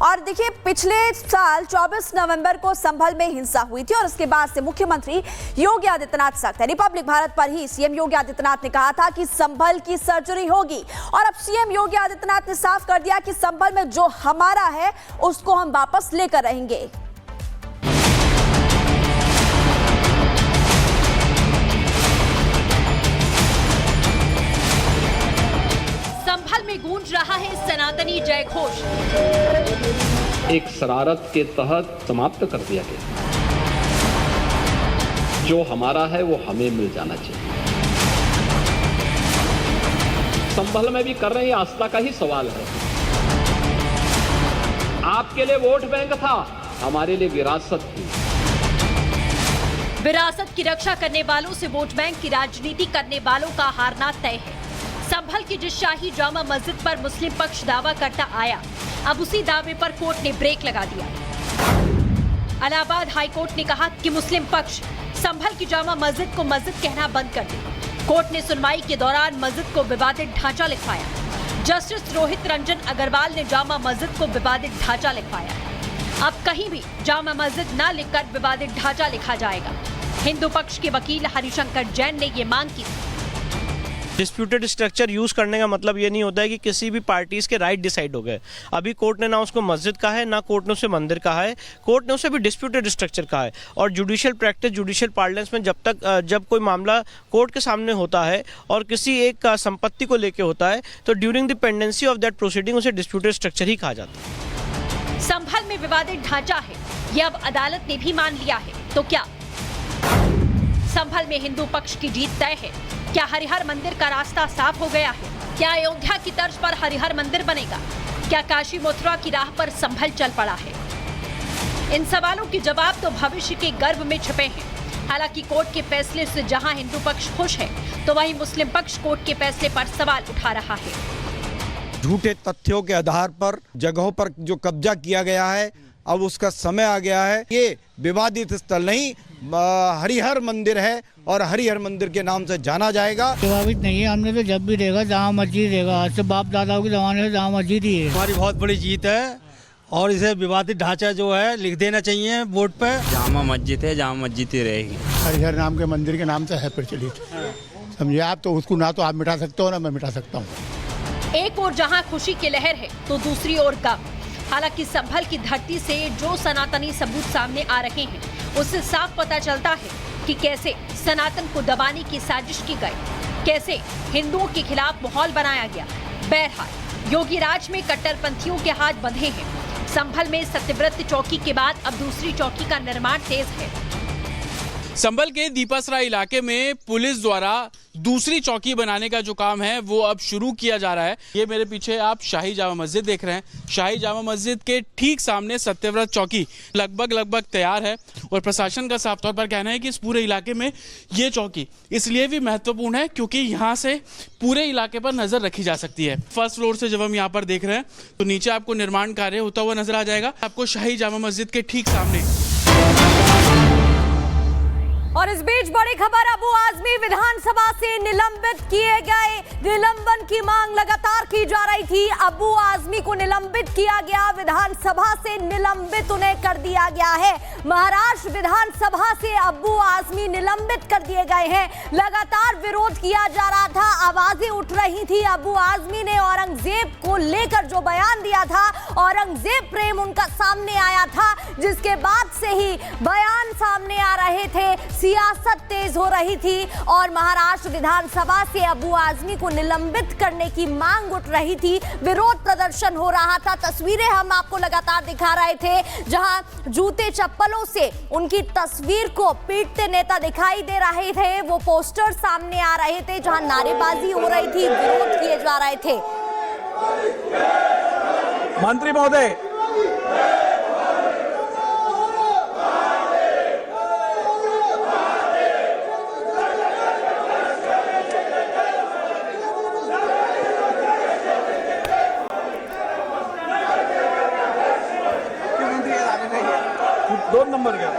और देखिए, पिछले साल 24 नवंबर को संभल में हिंसा हुई थी और उसके बाद से मुख्यमंत्री योगी आदित्यनाथ सख्त है। रिपब्लिक भारत पर ही सीएम योगी आदित्यनाथ ने कहा था कि संभल की सर्जरी होगी और अब सीएम योगी आदित्यनाथ ने साफ कर दिया कि संभल में जो हमारा है उसको हम वापस लेकर रहेंगे। संभल में गूंज रहा है सनातनी जय घोष। एक शरारत के तहत समाप्त कर दिया गया। जो हमारा है वो हमें मिल जाना चाहिए। संभल में भी कर रहे हैं, आस्था का ही सवाल है। आपके लिए वोट बैंक था, हमारे लिए विरासत थी। विरासत की रक्षा करने वालों से वोट बैंक की राजनीति करने वालों का हारना तय है। संभल की जिस शाही जामा मस्जिद पर मुस्लिम पक्ष दावा करता आया, अब उसी दावे पर कोर्ट ने ब्रेक लगा दिया। इलाहाबाद हाई कोर्ट ने कहा कि मुस्लिम पक्ष संभल की जामा मस्जिद को मस्जिद कहना बंद कर दे। कोर्ट ने सुनवाई के दौरान मस्जिद को विवादित ढांचा लिखवाया। जस्टिस रोहित रंजन अग्रवाल ने जामा मस्जिद को विवादित ढांचा लिखवाया। अब कहीं भी जामा मस्जिद न लिखकर विवादित ढांचा लिखा जाएगा। हिंदू पक्ष के वकील हरिशंकर जैन ने ये मांग की। डिस्प्यूटेड स्ट्रक्चर यूज करने का मतलब ये नहीं होता है कि किसी भी पार्टीज के राइट डिसाइड हो गए। अभी कोर्ट ने ना उसको मस्जिद कहा है, ना कोर्ट ने उसे मंदिर कहा है, कोर्ट ने उसे भी डिस्प्यूटेड स्ट्रक्चर कहा है। और जुडिशियल प्रैक्टिस, जुडिशियल पार्लेंस में जब कोई मामला कोर्ट के सामने होता है और किसी एक संपत्ति को लेके होता है, तो during the pendency of that proceeding उसे डिस्प्यूटेड स्ट्रक्चर ही कहा जाता है। संभल में विवादित ढांचा है, यह अब अदालत ने भी मान लिया है। तो क्या संभल में हिंदू पक्ष की जीत तय है? क्या हरिहर मंदिर का रास्ता साफ हो गया है? क्या अयोध्या की तर्ज पर हरिहर मंदिर बनेगा? क्या काशी मथुरा की राह पर संभल चल पड़ा है? इन सवालों के जवाब तो भविष्य के गर्भ में छिपे हैं। हालांकि कोर्ट के फैसले से जहां हिंदू पक्ष खुश है, तो वहीं मुस्लिम पक्ष कोर्ट के फैसले पर सवाल उठा रहा है। झूठे तथ्यों के आधार पर जगहों पर जो कब्जा किया गया है, अब उसका समय आ गया है। ये विवादित स्थल नहीं, हरिहर मंदिर है और हरिहर मंदिर के नाम से जाना जाएगा। विवादित नहीं है, हमने तो जब भी देखा जहाँ मस्जिद देगा, आज से बाप दादाओं के जमाने से जहाँ मस्जिद ही है। हमारी बहुत बड़ी जीत है और इसे विवादित ढांचा जो है लिख देना चाहिए बोर्ड पे। जामा मस्जिद है, जामा मस्जिद ही रहेगी। हरिहर नाम के मंदिर के नाम से है प्रचलित, समझिए आप। तो उसको ना तो आप मिटा सकते हो ना मैं मिटा सकता हूँ। एक और जहाँ खुशी की लहर है तो दूसरी ओर गम। हालांकि संभल की धरती से जो सनातनी सबूत सामने आ रहे हैं, उससे साफ पता चलता है कि कैसे सनातन को दबाने की साजिश की गई, कैसे हिंदुओं के खिलाफ माहौल बनाया गया। बहरहाल योगी राज में कट्टरपंथियों के हाथ बंधे हैं। संभल में सत्यव्रत चौकी के बाद अब दूसरी चौकी का निर्माण तेज है। संभल के दीपासरा इलाके में पुलिस द्वारा दूसरी चौकी बनाने का जो काम है वो अब शुरू किया जा रहा है। ये मेरे पीछे आप शाही जामा मस्जिद देख रहे हैं। शाही जामा मस्जिद के ठीक सामने सत्यव्रत चौकी लगभग तैयार है और प्रशासन का साफ तौर पर कहना है कि इस पूरे इलाके में ये चौकी इसलिए भी महत्वपूर्ण है क्योंकि यहाँ से पूरे इलाके पर नजर रखी जा सकती है। फर्स्ट फ्लोर से जब हम यहाँ पर देख रहे हैं तो नीचे आपको निर्माण कार्य होता हुआ नजर आ जाएगा, आपको शाही जामा मस्जिद के ठीक सामने। और इस बीच बड़ी खबर, अबू आजमी विधानसभा से निलंबित किए गए। निलंबन की मांग लगातार की जा रही थी। अबू आजमी को निलंबित किया गया, विधानसभा से निलंबित उन्हें कर दिया गया है। महाराष्ट्र विधानसभा से अबू आजमी निलंबित कर दिए गए हैं। लगातार विरोध किया जा रहा था, आवाजें उठ रही थी। अबू आजमी ने औरंगजेब को लेकर जो बयान दिया था, औरंगजेब प्रेम उनका सामने आया था, जिसके बाद से ही बयान सामने आ रहे थे, सियासत तेज हो रही थी और महाराष्ट्र विधानसभा से अबू आजमी को निलंबित करने की मांग उठ रही थी। विरोध प्रदर्शन हो रहा था। तस्वीरें हम आपको लगातार दिखा रहे थे, जहां जूते चप्पलों से उनकी तस्वीर को पीटते नेता दिखाई दे रहे थे। वो पोस्टर सामने आ रहे थे, जहां नारेबाजी हो रही थी, विरोध किए जा रहे थे। मंत्री महोदय, दोन नंबर घ्या,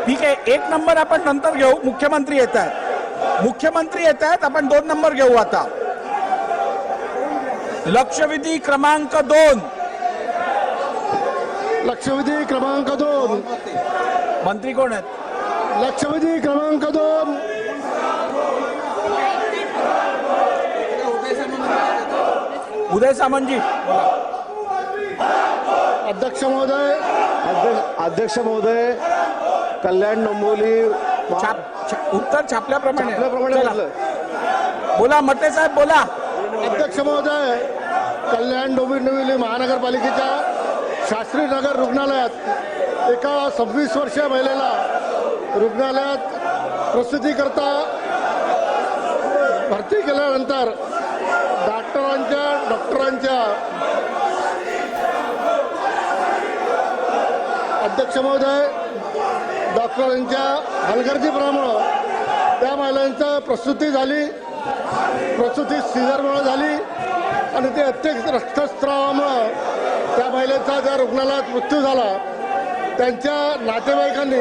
ठीक आहे. एक नंबर आपण नंतर घेऊ. मुख्यमंत्री येत आहेत, आपण 2 नंबर घेऊ. आता लक्षवेधी क्रमांक 2 लक्षवेधी क्रमांक 2 मंत्री कोण आहेत? लक्षवेधी क्रमांक 2 उदय सामंतजी. अध्यक्ष महोदय कल्याण डोंबिवली उत्तर छापल्याप्रमाणे छापल्याप्रमाणे चला. बोला मटे साहेब बोला. अध्यक्ष महोदय कल्याण डोंबिवली महानगरपालिकेच्या शास्त्रीनगर रुग्णालयात एका 26 वर्षीय महिलेला रुग्णालयात प्रसूतीकरता भरती केल्यानंतर डॉक्टरांच्या अध्यक्ष महोदय डॉक्टरांच्या हलगर्जीपणामुळं त्या महिलांची प्रसूती सीझरमुळे झाली आणि ते अत्यंत रक्तस्रावामुळं त्या महिलेचा त्या रुग्णालयात मृत्यू झाला. त्यांच्या नातेवाईकांनी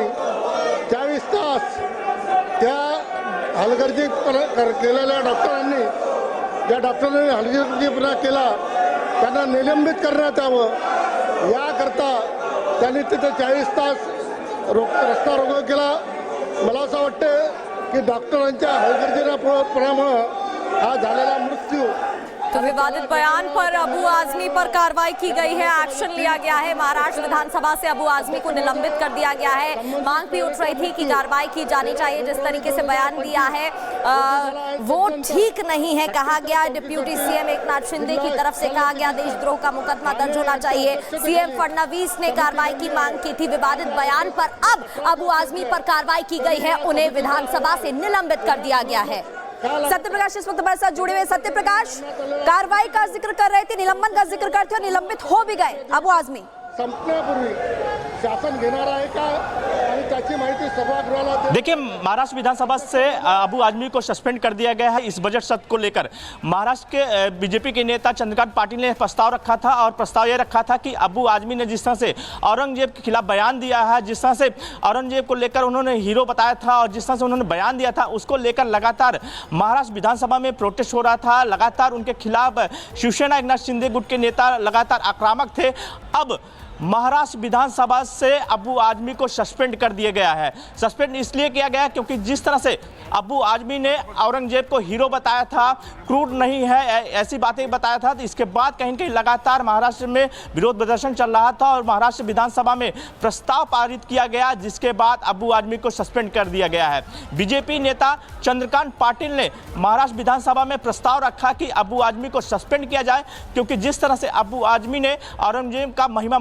40 तास त्या हलगर्जीपणा केलेल्या डॉक्टरांनी ज्या डॉक्टरांनी हलगर्जीपणा केला त्यांना निलंबित करण्यात यावं याकरता त्यांनी तिथे 40 तास रस्ता रोको केला. मला असं वाटतं की डॉक्टरांच्या हलगर्जीपणामुळं हा झालेला मृत्यू. तो विवादित बयान पर अबू आजमी पर कार्रवाई की गई है, एक्शन लिया गया है. महाराष्ट्र विधानसभा से अबू आजमी को निलंबित कर दिया गया है. मांग भी उठ रही थी कि कार्रवाई की जानी चाहिए. जिस तरीके से बयान दिया है वो ठीक नहीं है, कहा गया. डिप्यूटी सीएम एकनाथ शिंदे की तरफ से कहा गया देशद्रोह का मुकदमा दर्ज होना चाहिए. सीएम फडणवीस ने कार्रवाई की मांग की थी. विवादित बयान पर अब अबू आजमी पर कार्रवाई की गई है, उन्हें विधानसभा से निलंबित कर दिया गया है. सत्यप्रकाश इस वक्त हमारे साथ जुड़े हुए. सत्यप्रकाश, कार्रवाई का जिक्र कर रहे थे, निलंबन का जिक्र करते हो, निलंबित हो भी गए अबू आजमी. संपण्यापूर्वी शासन घेणार आहे का आणि त्याची माहिती सभागृहाला. देखिए, महाराष्ट्र विधानसभा से अबू आजमी को सस्पेंड कर दिया गया है इस बजट सत्र को लेकर. महाराष्ट्र के बीजेपी के नेता चंद्रकांत पाटिल ने प्रस्ताव रखा था और प्रस्ताव ये रखा था कि अबू आजमी ने जिस तरह से औरंगजेब के खिलाफ बयान दिया है, जिस तरह से औरंगजेब को लेकर उन्होंने हीरो बताया था और जिस तरह से उन्होंने बयान दिया था, उसको लेकर लगातार महाराष्ट्र विधानसभा में प्रोटेस्ट हो रहा था. लगातार उनके खिलाफ शिवसेना एकनाथ शिंदे गुट के नेता लगातार आक्रामक थे. अब महाराष्ट्र विधानसभा से अबू आजमी को सस्पेंड कर दिया गया है. सस्पेंड इसलिए किया गया क्योंकि जिस तरह से अबू आजमी ने औरंगजेब को हीरो बताया था, क्रूर नहीं है, ऐसी बातें बताया था. तो इसके बाद कहीं न कहीं लगातार महाराष्ट्र में विरोध प्रदर्शन चल रहा था और महाराष्ट्र विधानसभा में प्रस्ताव पारित किया गया, जिसके बाद अबू आजमी को सस्पेंड कर दिया गया है. बीजेपी नेता चंद्रकांत पाटिल ने महाराष्ट्र विधानसभा में प्रस्ताव रखा कि अबू आजमी को सस्पेंड किया जाए, क्योंकि जिस तरह से अबू आजमी ने औरंगजेब का महिमा